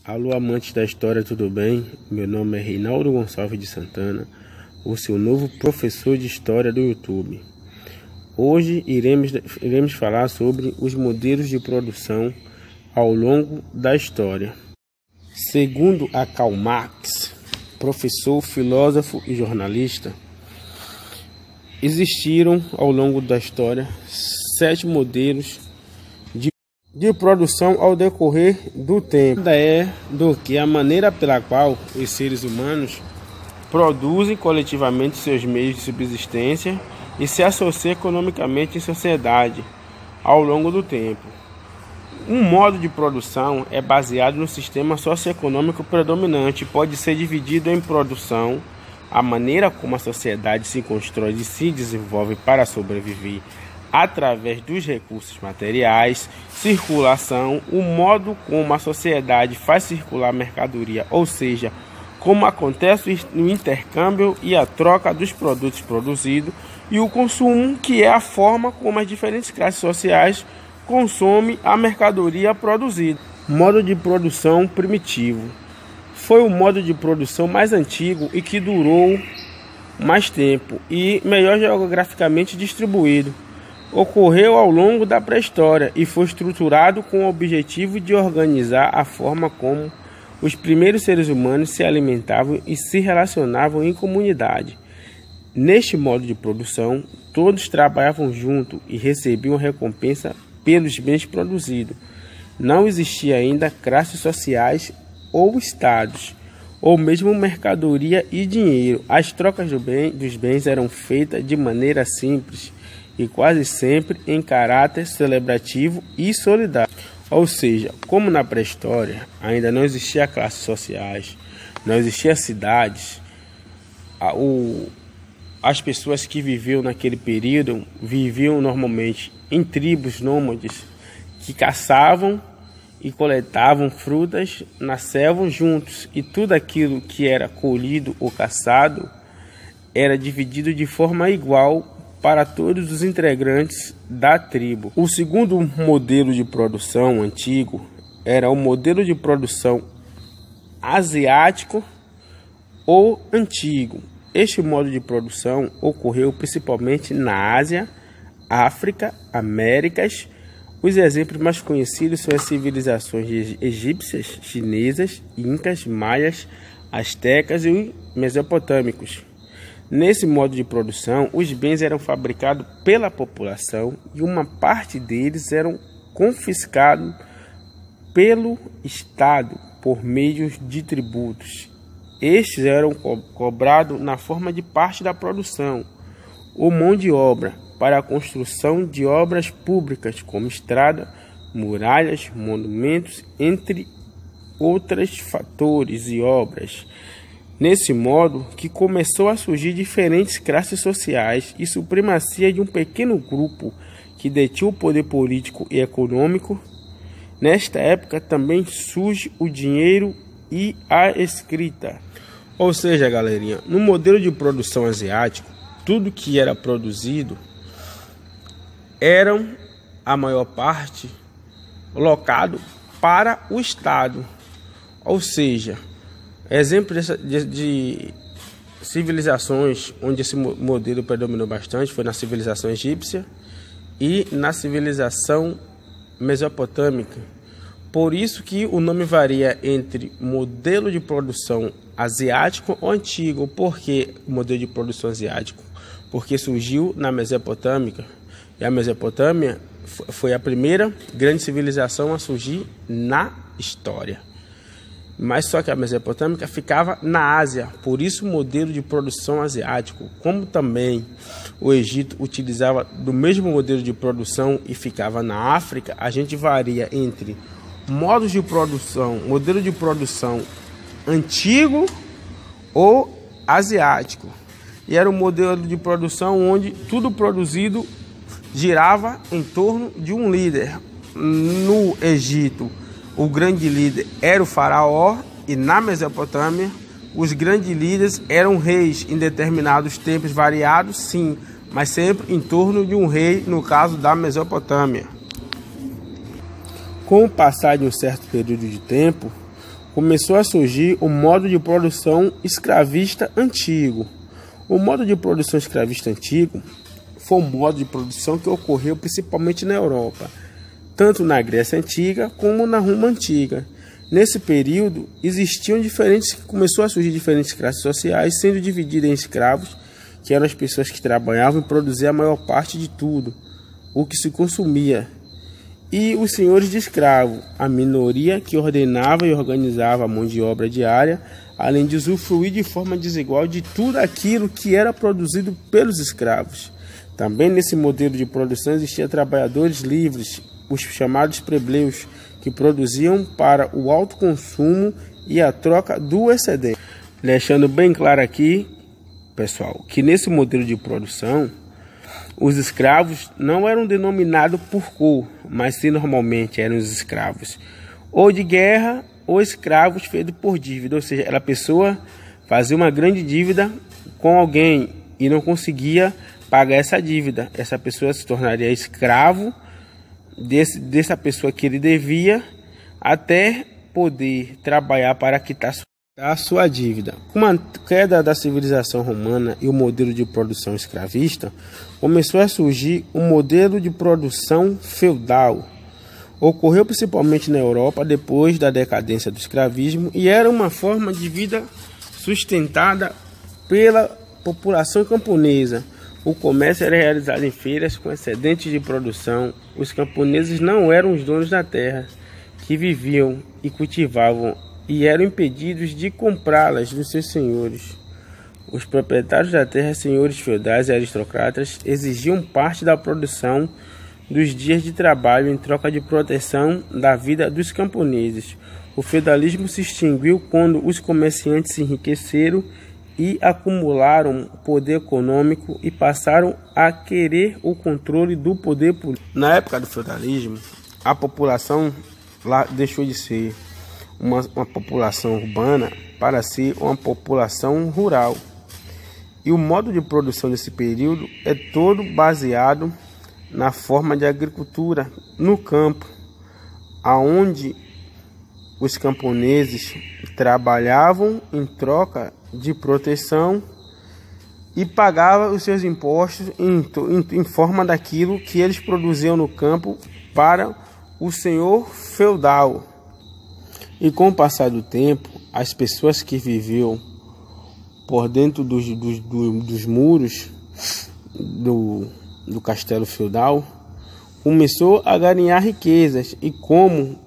Alô, amantes da história, tudo bem? Meu nome é Reinaldo Gonçalves de Santana, o seu novo professor de história do YouTube. Hoje iremos falar sobre os modelos de produção ao longo da história. Segundo a Karl Marx, professor, filósofo e jornalista, existiram ao longo da história 7 modelos de produção ao decorrer do tempo. Nada é do que a maneira pela qual os seres humanos produzem coletivamente seus meios de subsistência e se associam economicamente em sociedade ao longo do tempo. Um modo de produção é baseado no sistema socioeconômico predominante e pode ser dividido em produção, a maneira como a sociedade se constrói e se desenvolve para sobreviver através dos recursos materiais, circulação, o modo como a sociedade faz circular mercadoria, ou seja, como acontece o intercâmbio e a troca dos produtos produzidos, e o consumo, que é a forma como as diferentes classes sociais consomem a mercadoria produzida. Modo de produção primitivo. Foi o modo de produção mais antigo e que durou mais tempo e melhor geograficamente distribuído. Ocorreu ao longo da pré-história e foi estruturado com o objetivo de organizar a forma como os primeiros seres humanos se alimentavam e se relacionavam em comunidade. Neste modo de produção, todos trabalhavam juntos e recebiam recompensa pelos bens produzidos. Não existia ainda classes sociais ou estados, ou mesmo mercadoria e dinheiro. As trocas dos bens eram feitas de maneira simples e quase sempre em caráter celebrativo e solidário. Ou seja, como na pré-história ainda não existia classes sociais, não existia cidades, as pessoas que viviam naquele período viviam normalmente em tribos nômades que caçavam e coletavam frutas na selva juntos, e tudo aquilo que era colhido ou caçado era dividido de forma igual para todos os integrantes da tribo. O segundo modelo de produção antigo era o modelo de produção asiático ou antigo. Este modo de produção ocorreu principalmente na Ásia, África, Américas. Os exemplos mais conhecidos são as civilizações egípcias, chinesas, incas, maias, astecas e mesopotâmicos. Nesse modo de produção, os bens eram fabricados pela população e uma parte deles eram confiscados pelo Estado por meio de tributos. Estes eram cobrados na forma de parte da produção ou mão de obra para a construção de obras públicas como estrada, muralhas, monumentos, entre outros fatores e obras. Nesse modo que começou a surgir diferentes classes sociais e supremacia de um pequeno grupo que detinha o poder político e econômico. Nesta época também surge o dinheiro e a escrita. Ou seja, galerinha, no modelo de produção asiático, tudo que era produzido eram, a maior parte, locado para o Estado. Ou seja, exemplo de civilizações onde esse modelo predominou bastante foi na civilização egípcia e na civilização mesopotâmica. Por isso que o nome varia entre modelo de produção asiático ou antigo. Por que o modelo de produção asiático? Porque surgiu na Mesopotâmica, e a Mesopotâmia foi a primeira grande civilização a surgir na história. Mas só que a Mesopotâmica ficava na Ásia, por isso o modelo de produção asiático. Como também o Egito utilizava do mesmo modelo de produção e ficava na África, a gente varia entre modos de produção, modelo de produção antigo ou asiático. E era um modelo de produção onde tudo produzido girava em torno de um líder. No Egito, o grande líder era o faraó, e na Mesopotâmia os grandes líderes eram reis em determinados tempos variados, sim, mas sempre em torno de um rei, no caso da Mesopotâmia. Com o passar de um certo período de tempo, começou a surgir o modo de produção escravista antigo. O modo de produção escravista antigo foi um modo de produção que ocorreu principalmente na Europa, tanto na Grécia Antiga como na Roma Antiga. Nesse período, começou a surgir diferentes classes sociais, sendo divididas em escravos, que eram as pessoas que trabalhavam e produziam a maior parte de tudo, o que se consumia, e os senhores de escravo, a minoria que ordenava e organizava a mão de obra diária, além de usufruir de forma desigual de tudo aquilo que era produzido pelos escravos. Também nesse modelo de produção existiam trabalhadores livres, os chamados plebeus, que produziam para o autoconsumo e a troca do excedente. Deixando bem claro aqui, pessoal, que nesse modelo de produção, os escravos não eram denominados por cor, mas sim normalmente eram os escravos ou de guerra ou escravos feitos por dívida, ou seja, a pessoa fazia uma grande dívida com alguém e não conseguia pagar essa dívida. Essa pessoa se tornaria escravo dessa pessoa que ele devia até poder trabalhar para quitar a sua dívida. Com a queda da civilização romana e o modelo de produção escravista, começou a surgir um modelo de produção feudal. Ocorreu principalmente na Europa depois da decadência do escravismo e era uma forma de vida sustentada pela população camponesa. O comércio era realizado em feiras com excedentes de produção. Os camponeses não eram os donos da terra, que viviam e cultivavam, e eram impedidos de comprá-las dos seus senhores. Os proprietários da terra, senhores feudais e aristocratas, exigiam parte da produção dos dias de trabalho em troca de proteção da vida dos camponeses. O feudalismo se extinguiu quando os comerciantes se enriqueceram e acumularam poder econômico e passaram a querer o controle do poder político. Na época do feudalismo, a população lá deixou de ser uma população urbana para ser uma população rural. E o modo de produção desse período é todo baseado na forma de agricultura no campo, aonde os camponeses trabalhavam em troca de proteção e pagavam os seus impostos em forma daquilo que eles produziam no campo para o senhor feudal. E com o passar do tempo, as pessoas que viviam por dentro dos muros do castelo feudal começou a ganhar riquezas, e como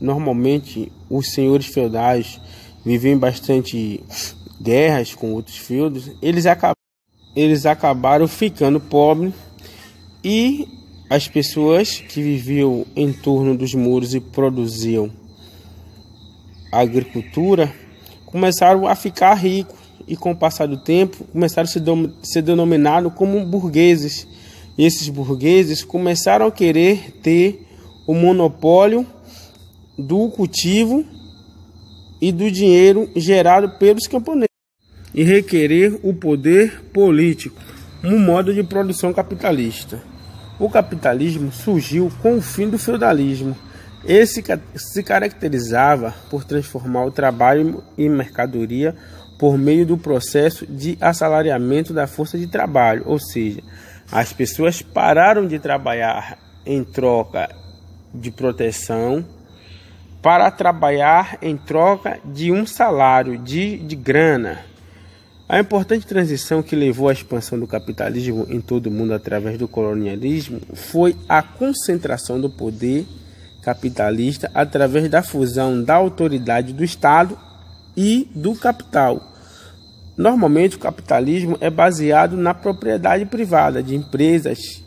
normalmente os senhores feudais viviam bastante guerras com outros feudos, eles acabaram ficando pobres, e as pessoas que viviam em torno dos muros e produziam agricultura começaram a ficar ricos, e com o passar do tempo começaram a ser denominados como burgueses. E esses burgueses começaram a querer ter o monopólio do cultivo e do dinheiro gerado pelos camponeses e requerer o poder político, um modo de produção capitalista. O capitalismo surgiu com o fim do feudalismo. Esse se caracterizava por transformar o trabalho em mercadoria por meio do processo de assalariamento da força de trabalho, ou seja, as pessoas pararam de trabalhar em troca de proteção para trabalhar em troca de um salário, de grana. A importante transição que levou à expansão do capitalismo em todo o mundo através do colonialismo foi a concentração do poder capitalista através da fusão da autoridade do Estado e do capital. Normalmente o capitalismo é baseado na propriedade privada de empresas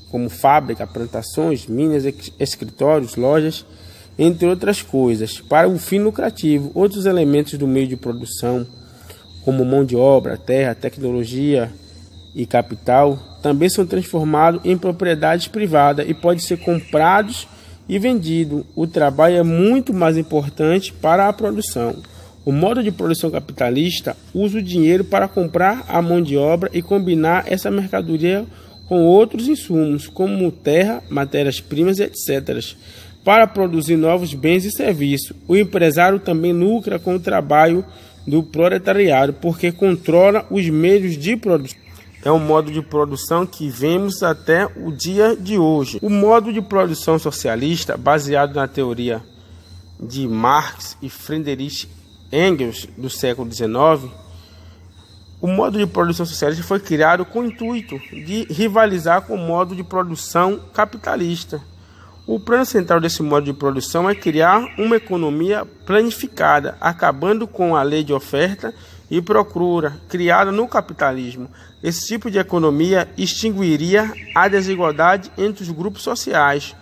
como fábrica, plantações, minas, escritórios, lojas, entre outras coisas, para um fim lucrativo. Outros elementos do meio de produção, como mão de obra, terra, tecnologia e capital, também são transformados em propriedades privadas e podem ser comprados e vendidos. O trabalho é muito mais importante para a produção. O modo de produção capitalista usa o dinheiro para comprar a mão de obra e combinar essa mercadoria com outros insumos, como terra, matérias-primas, etc. para produzir novos bens e serviços. O empresário também lucra com o trabalho do proletariado, porque controla os meios de produção. É um modo de produção que vemos até o dia de hoje. O modo de produção socialista, baseado na teoria de Marx e Friedrich Engels do século XIX, o modo de produção socialista foi criado com o intuito de rivalizar com o modo de produção capitalista. O plano central desse modo de produção é criar uma economia planificada, acabando com a lei de oferta e procura criada no capitalismo. Esse tipo de economia extinguiria a desigualdade entre os grupos sociais.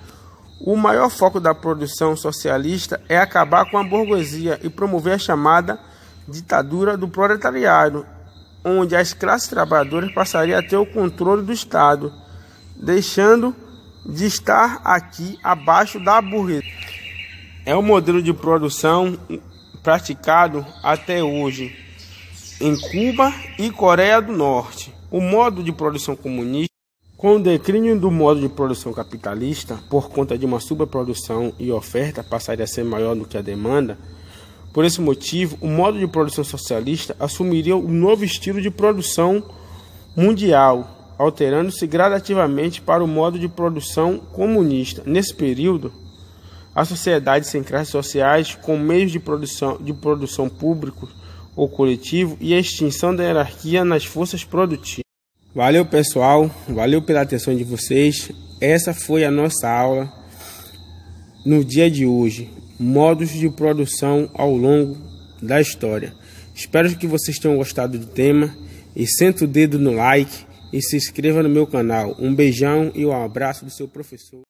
O maior foco da produção socialista é acabar com a burguesia e promover a chamada ditadura do proletariado, onde as classes trabalhadoras passariam a ter o controle do Estado, deixando de estar aqui abaixo da burguesia. É o modelo de produção praticado até hoje em Cuba e Coreia do Norte. O modo de produção comunista, com o declínio do modo de produção capitalista, por conta de uma superprodução e oferta, passaria a ser maior do que a demanda. Por esse motivo, o modo de produção socialista assumiria um novo estilo de produção mundial, alterando-se gradativamente para o modo de produção comunista. Nesse período, a sociedade sem classes sociais, com meios de produção públicos ou coletivo e a extinção da hierarquia nas forças produtivas. Valeu, pessoal, valeu pela atenção de vocês. Essa foi a nossa aula no dia de hoje, modos de produção ao longo da história. Espero que vocês tenham gostado do tema e senta o dedo no like e se inscreva no meu canal. Um beijão e um abraço do seu professor.